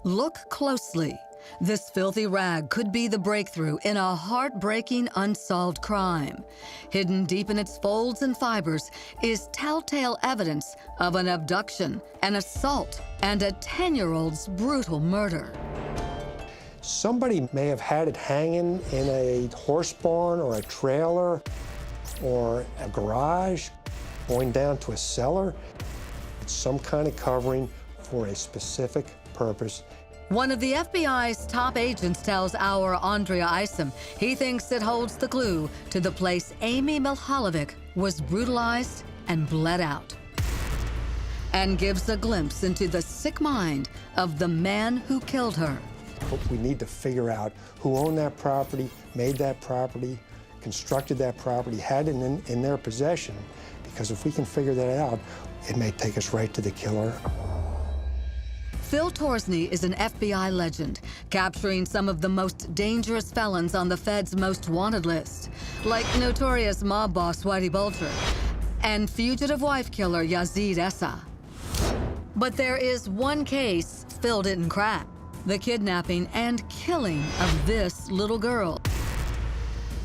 Look closely. This filthy rag could be the breakthrough in a heartbreaking unsolved crime. Hidden deep in its folds and fibers is telltale evidence of an abduction, an assault, and a 10-year-old's brutal murder. Somebody may have had it hanging in a horse barn or a trailer or a garage, going down to a cellar. It's some kind of covering for a specific purpose. One of the FBI's top agents tells our Andrea Isom he thinks it holds the clue to the place Amy Mihaljevic was brutalized and bled out, and gives a glimpse into the sick mind of the man who killed her. But we need to figure out who owned that property, made that property, constructed that property, had it in their possession, because if we can figure that out, it may take us right to the killer. Phil Torsney is an FBI legend, capturing some of the most dangerous felons on the Fed's most wanted list, like notorious mob boss Whitey Bulger and fugitive wife killer Yazid Essa. But there is one case Phil didn't crack: the kidnapping and killing of this little girl.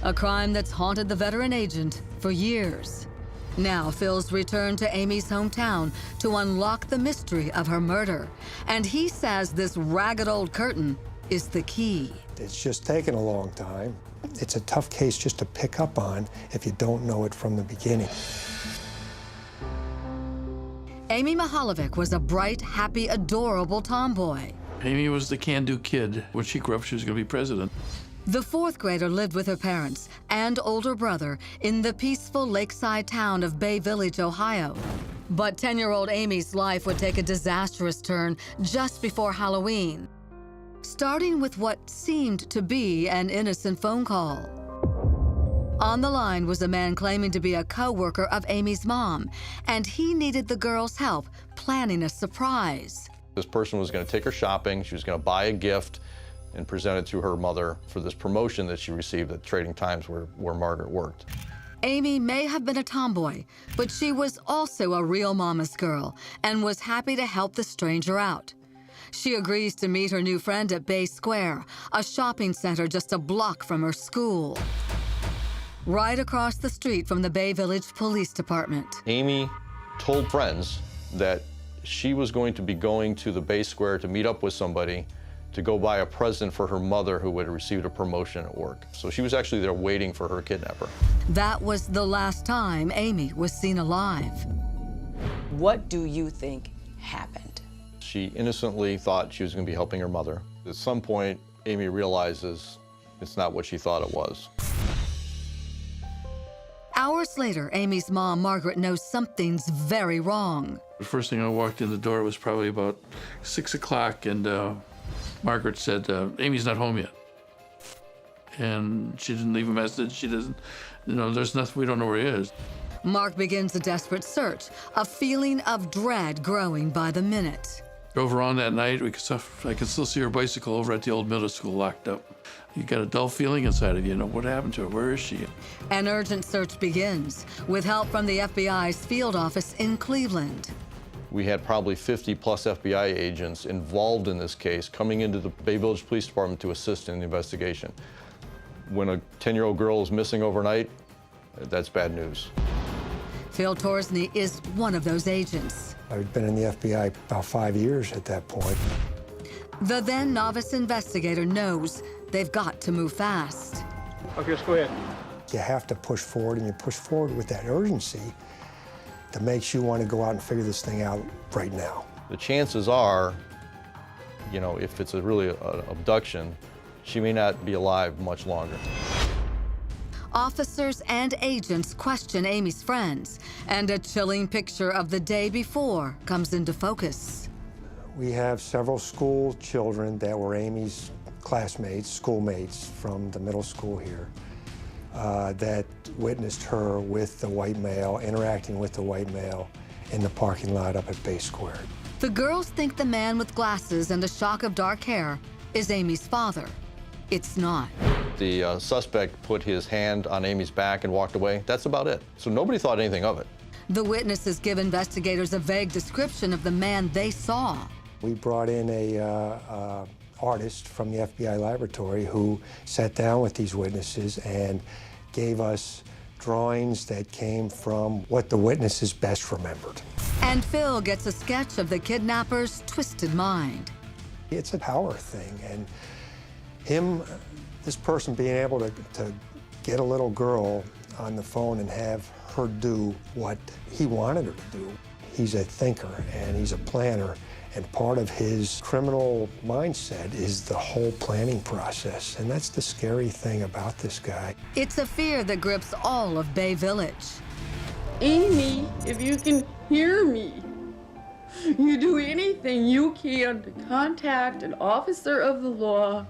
A crime that's haunted the veteran agent for years. Now Phil's returned to Amy's hometown to unlock the mystery of her murder. And he says this ragged old curtain is the key. It's just taken a long time. It's a tough case just to pick up on if you don't know it from the beginning. Amy Mihaljevic was a bright, happy, adorable tomboy. Amy was the can-do kid. When she grew up, she was going to be president. The fourth grader lived with her parents and older brother in the peaceful lakeside town of Bay Village, Ohio. But 10-year-old Amy's life would take a disastrous turn just before Halloween, starting with what seemed to be an innocent phone call. On the line was a man claiming to be a co-worker of Amy's mom, and he needed the girl's help planning a surprise. This person was going to take her shopping. She was going to buy a gift and present it to her mother for this promotion that she received at Trading Times where Margaret worked. Amy may have been a tomboy, but she was also a real mama's girl and was happy to help the stranger out. She agrees to meet her new friend at Bay Square, a shopping center just a block from her school, right across the street from the Bay Village Police Department. Amy told friends that she was going to be going to the Bay Square to meet up with somebody to go buy a present for her mother who had received a promotion at work. So she was actually there waiting for her kidnapper. That was the last time Amy was seen alive. What do you think happened? She innocently thought she was going to be helping her mother. At some point, Amy realizes it's not what she thought it was. Hours later, Amy's mom, Margaret, knows something's very wrong. The first thing I walked in the door was probably about 6 o'clock, and Margaret said, Amy's not home yet. And she didn't leave a message. She doesn't, there's nothing, we don't know where he is. Mark begins a desperate search, a feeling of dread growing by the minute. Drove around that night. I could still see her bicycle over at the old middle school locked up. You got a dull feeling inside of you, what happened to her? Where is she? An urgent search begins, with help from the FBI's field office in Cleveland. We had probably 50 plus FBI agents involved in this case coming into the Bay Village Police Department to assist in the investigation. When a 10-year-old girl is missing overnight, that's bad news. Phil Torsney is one of those agents. I'd been in the FBI about 5 years at that point. The then novice investigator knows they've got to move fast. Okay, let's go ahead. You have to push forward, and you push forward with that urgency that makes you want to go out and figure this thing out right now. The chances are, if it's really an abduction, she may not be alive much longer. Officers and agents question Amy's friends, and a chilling picture of the day before comes into focus. We have several school children that were Amy's classmates, schoolmates from the middle school here, that witnessed her with the white male, interacting with the white male in the parking lot up at Bay Square. The girls think the man with glasses and a shock of dark hair is Amy's father. It's not. The suspect put his hand on Amy's back and walked away. That's about it. So nobody thought anything of it. The witnesses give investigators a vague description of the man they saw. We brought in a artist from the FBI laboratory who sat down with these witnesses and gave us drawings that came from what the witnesses best remembered. And Phil gets a sketch of the kidnapper's twisted mind. It's a power thing, and this person being able to get a little girl on the phone and have her do what he wanted her to do. He's a thinker and he's a planner, and part of his criminal mindset is the whole planning process, and that's the scary thing about this guy. It's a fear that grips all of Bay Village. Amy, if you can hear me, you do anything you can to contact an officer of the law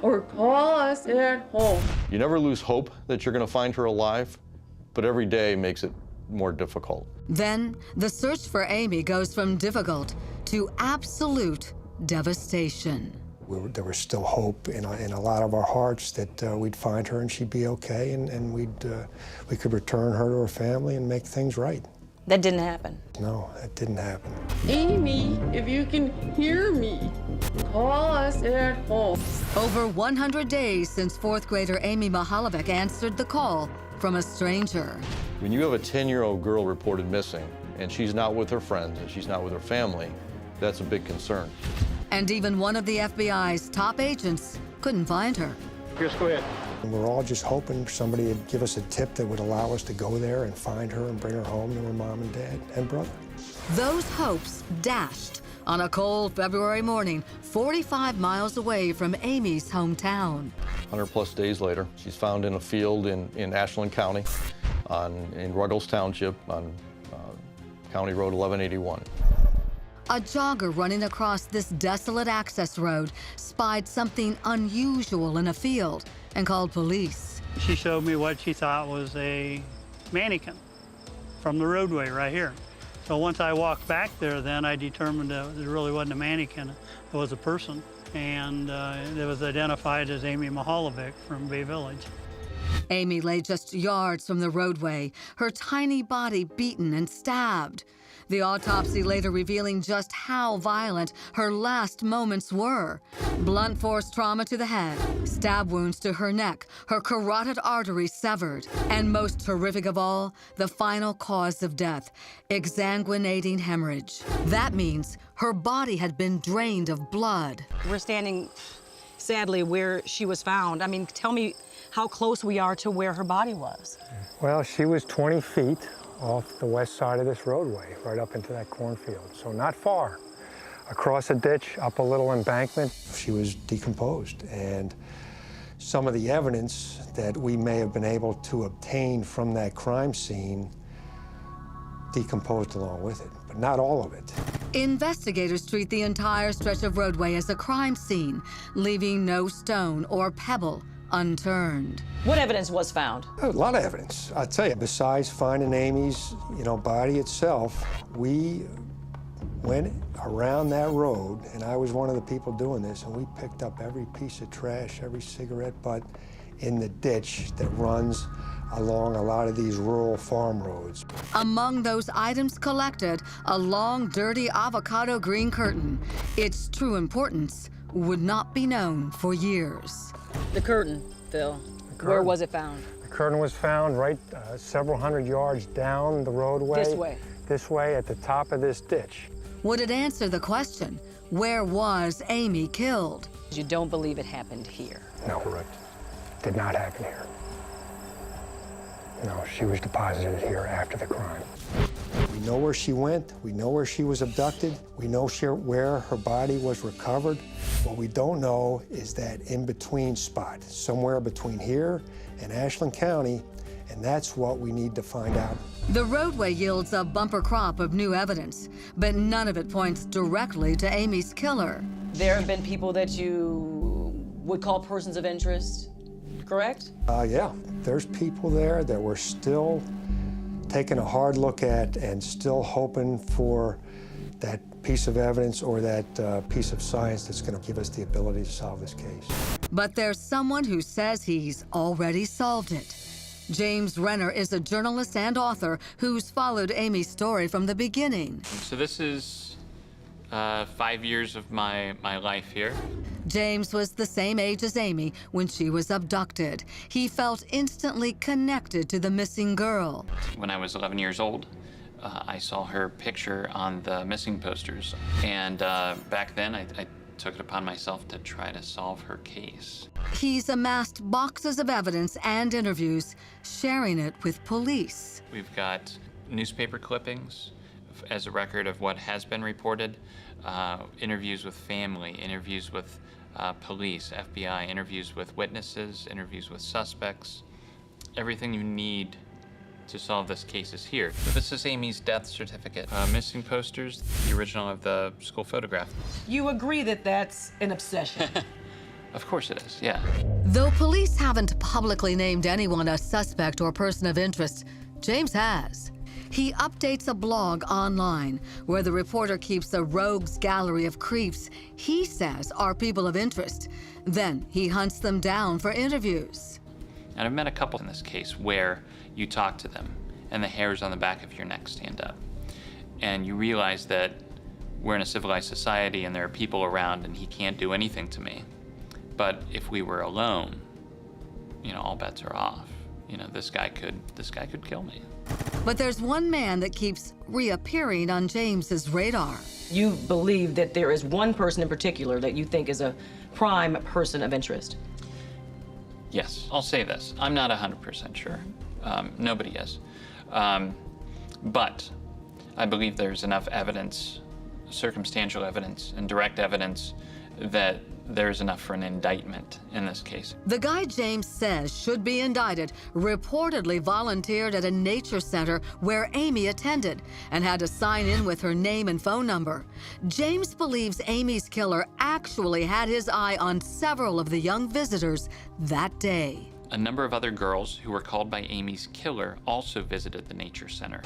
or call us at home. You never lose hope that you're going to find her alive, but every day makes it more difficult. Then, the search for Amy goes from difficult to absolute devastation. There was still hope in a lot of our hearts that we'd find her and she'd be okay, and we could return her to her family and make things right. That didn't happen. No, that didn't happen. Amy, if you can hear me, call us at home. Over 100 days since fourth grader Amy Mihaljevic answered the call from a stranger. When you have a 10-year-old girl reported missing, and she's not with her friends, and she's not with her family, that's a big concern. And even one of the FBI's top agents couldn't find her. Just go ahead. And we're all just hoping somebody would give us a tip that would allow us to go there and find her and bring her home to her mom and dad and brother. Those hopes dashed on a cold February morning, 45 miles away from Amy's hometown. 100+ days later, she's found in a field in Ashland County, in Ruggles Township on County Road 1181. A jogger running across this desolate access road spied something unusual in a field and called police. She showed me what she thought was a mannequin from the roadway right here. So once I walked back there, then I determined that it really wasn't a mannequin, it was a person. And it was identified as Amy Mihaljevic from Bay Village. Amy lay just yards from the roadway, her tiny body beaten and stabbed. The autopsy later revealing just how violent her last moments were. Blunt force trauma to the head, stab wounds to her neck, her carotid artery severed, and most horrific of all, the final cause of death, exsanguinating hemorrhage. That means her body had been drained of blood. We're standing, sadly, where she was found. I mean, tell me how close we are to where her body was. Well, she was 20 feet off the west side of this roadway, right up into that cornfield, so not far. Across a ditch, up a little embankment, she was decomposed, and some of the evidence that we may have been able to obtain from that crime scene decomposed along with it, but not all of it. Investigators treat the entire stretch of roadway as a crime scene, leaving no stone or pebble unturned. What evidence was found? A lot of evidence. I'll tell you, besides finding Amy's, body itself, we went around that road, and I was one of the people doing this, and we picked up every piece of trash, every cigarette butt in the ditch that runs along a lot of these rural farm roads. Among those items collected, a long, dirty avocado green curtain. Its true importance would not be known for years. The curtain, Phil. Where was it found? The curtain was found right several hundred yards down the roadway. This way? This way, at the top of this ditch. Would it answer the question, where was Amy killed? You don't believe it happened here? No, correct. Did not happen here. No, she was deposited here after the crime. We know where she went. We know where she was abducted. We know where her body was recovered. What we don't know is that in-between spot, somewhere between here and Ashland County, and that's what we need to find out. The roadway yields a bumper crop of new evidence, but none of it points directly to Amy's killer. There have been people that you would call persons of interest, correct? Yeah, there's people there that we're still taking a hard look at and still hoping for that piece of evidence or that piece of science that's going to give us the ability to solve this case. But there's someone who says he's already solved it. James Renner is a journalist and author who's followed Amy's story from the beginning. So this is 5 years of my life here. James was the same age as Amy when she was abducted. He felt instantly connected to the missing girl. When I was 11 years old, I saw her picture on the missing posters. And back then, I took it upon myself to try to solve her case. He's amassed boxes of evidence and interviews, sharing it with police. We've got newspaper clippings as a record of what has been reported, interviews with family, interviews with police, FBI, interviews with witnesses, interviews with suspects. Everything you need to solve this case is here. So this is Amy's death certificate. Missing posters, the original of the school photograph. You agree that that's an obsession? Of course it is, yeah. Though police haven't publicly named anyone a suspect or person of interest, James has. He updates a blog online where the reporter keeps a rogues gallery of creeps he says are people of interest. Then he hunts them down for interviews. And I've met a couple in this case where you talk to them and the hairs on the back of your neck stand up. And you realize that we're in a civilized society and there are people around and he can't do anything to me. But if we were alone, you know, all bets are off. You know, this guy could kill me. But there's one man that keeps reappearing on James's radar. You believe that there is one person in particular that you think is a prime person of interest? Yes, I'll say this. I'm not 100% sure. Nobody is. But I believe there's enough evidence, circumstantial evidence and direct evidence, that there's enough for an indictment in this case. The guy James says should be indicted reportedly volunteered at a nature center where Amy attended and had to sign in with her name and phone number. James believes Amy's killer actually had his eye on several of the young visitors that day. A number of other girls who were called by Amy's killer also visited the nature center.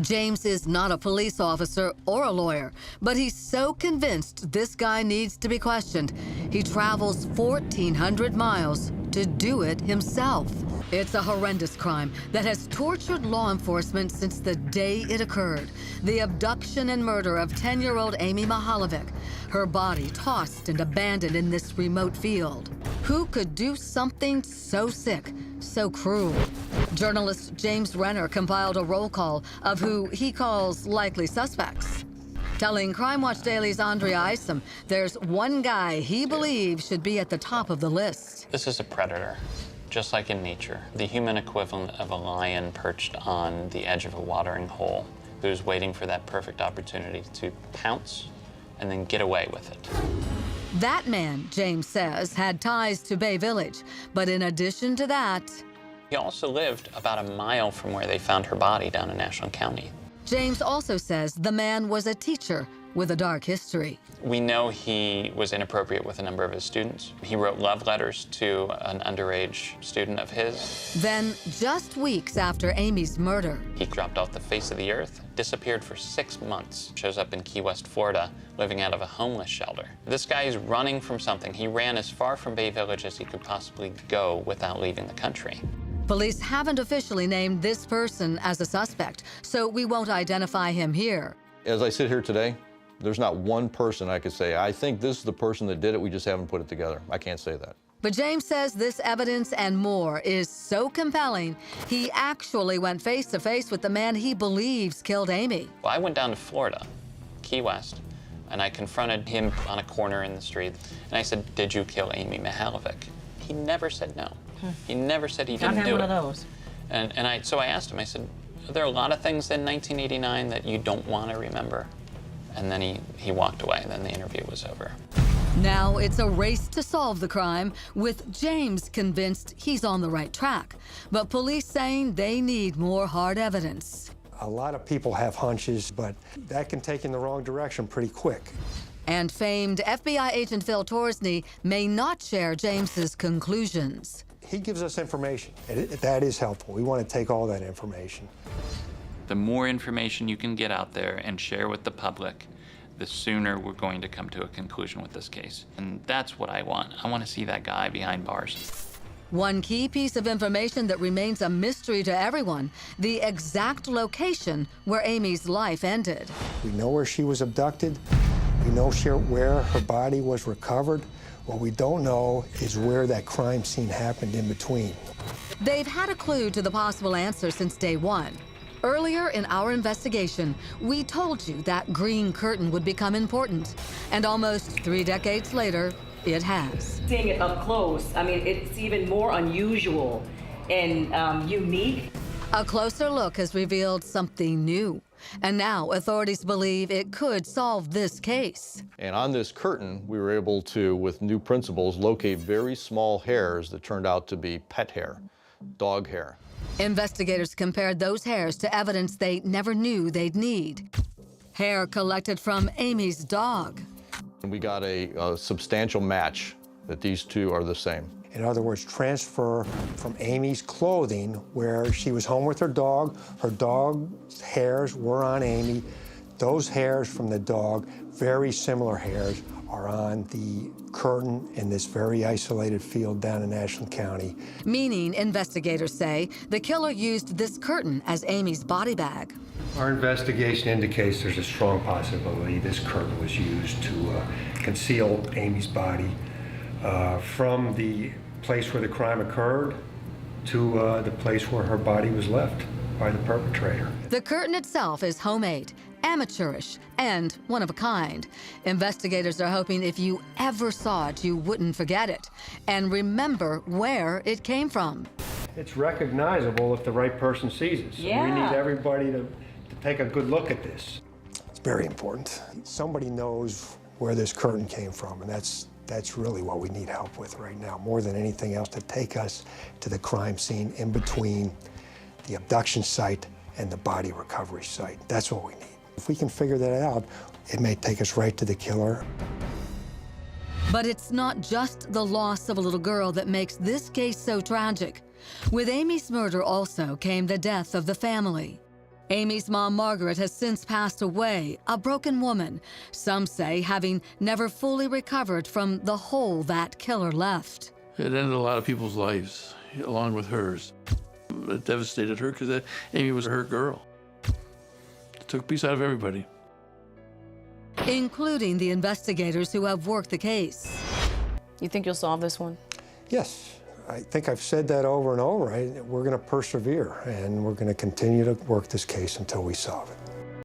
James is not a police officer or a lawyer, but he's so convinced this guy needs to be questioned, he travels 1,400 miles to do it himself. It's a horrendous crime that has tortured law enforcement since the day it occurred. The abduction and murder of 10-year-old Amy Mihaljevic, her body tossed and abandoned in this remote field. Who could do something so sick, so cruel? Journalist James Renner compiled a roll call of who he calls likely suspects, telling Crime Watch Daily's Andrea Isom there's one guy he believes should be at the top of the list. This is a predator, just like in nature. The human equivalent of a lion perched on the edge of a watering hole, who's waiting for that perfect opportunity to pounce and then get away with it. That man, James says, had ties to Bay Village, but in addition to that, He also lived about a mile from where they found her body down in National County. James also says the man was a teacher with a dark history. We know he was inappropriate with a number of his students. He wrote love letters to an underage student of his. Then, just weeks after Amy's murder, He dropped off the face of the earth, disappeared for 6 months, shows up in Key West, Florida, living out of a homeless shelter. This guy is running from something. He ran as far from Bay Village as he could possibly go without leaving the country. police haven't officially named this person as a suspect, so we won't identify him here. As I sit here today, there's not one person I could say, I think this is the person that did it, we just haven't put it together. I can't say that. But James says this evidence and more is so compelling, he actually went face-to-face with the man he believes killed Amy. Well, I went down to Florida, Key West, and I confronted him on a corner in the street, and I said, "Did you kill Amy Mihaljevic?" He never said no. He never said he didn't do it. I've had one of those. So I asked him, I said, "Are there a lot of things in 1989 that you don't want to remember?" And then he walked away, and then the interview was over. Now it's a race to solve the crime, with James convinced he's on the right track, but police saying they need more hard evidence. A lot of people have hunches, but that can take in the wrong direction pretty quick. And famed FBI agent Phil Torsney may not share James's conclusions. He gives us information, and that is helpful. We want to take all that information. The more information you can get out there and share with the public, the sooner we're going to come to a conclusion with this case. And that's what I want. I want to see that guy behind bars. One key piece of information that remains a mystery to everyone, the exact location where Amy's life ended. We know where she was abducted. We know where her body was recovered. What we don't know is where that crime scene happened in between. They've had a clue to the possible answer since day one. Earlier in our investigation, we told you that green curtain would become important. And almost 3 decades later, it has. Seeing it up close, I mean, it's even more unusual and unique. A closer look has revealed something new. And now authorities believe it could solve this case. And on this curtain, we were able to, with new principles, locate very small hairs that turned out to be pet hair, dog hair. Investigators compared those hairs to evidence they never knew they'd need. Hair collected from Amy's dog. And we got a substantial match that these two are the same. In other words, transfer from Amy's clothing, where she was home with her dog's hairs were on Amy. Those hairs from the dog, very similar hairs, are on the curtain in this very isolated field down in Ashland County. Meaning, investigators say, the killer used this curtain as Amy's body bag. Our investigation indicates there's a strong possibility this curtain was used to conceal Amy's body from the place where the crime occurred to the place where her body was left by the perpetrator. The curtain itself is homemade, amateurish, and one of a kind. Investigators are hoping if you ever saw it, you wouldn't forget it and remember where it came from. It's recognizable if the right person sees it. So Yeah. we need everybody to take a good look at this. It's very important. Somebody knows where this curtain came from, and that's really what we need help with right now, more than anything else, to take us to the crime scene in between the abduction site and the body recovery site. That's what we need. If we can figure that out, it may take us right to the killer. But it's not just the loss of a little girl that makes this case so tragic. With Amy's murder also came the death of the family. Amy's mom, Margaret, has since passed away, a broken woman, some say having never fully recovered from the hole that killer left. It ended a lot of people's lives, along with hers. It devastated her because Amy was her girl. It took a piece out of everybody. Including the investigators who have worked the case. You think you'll solve this one? Yes, I think I've said that over and over. We're going to persevere, and we're going to continue to work this case until we solve it.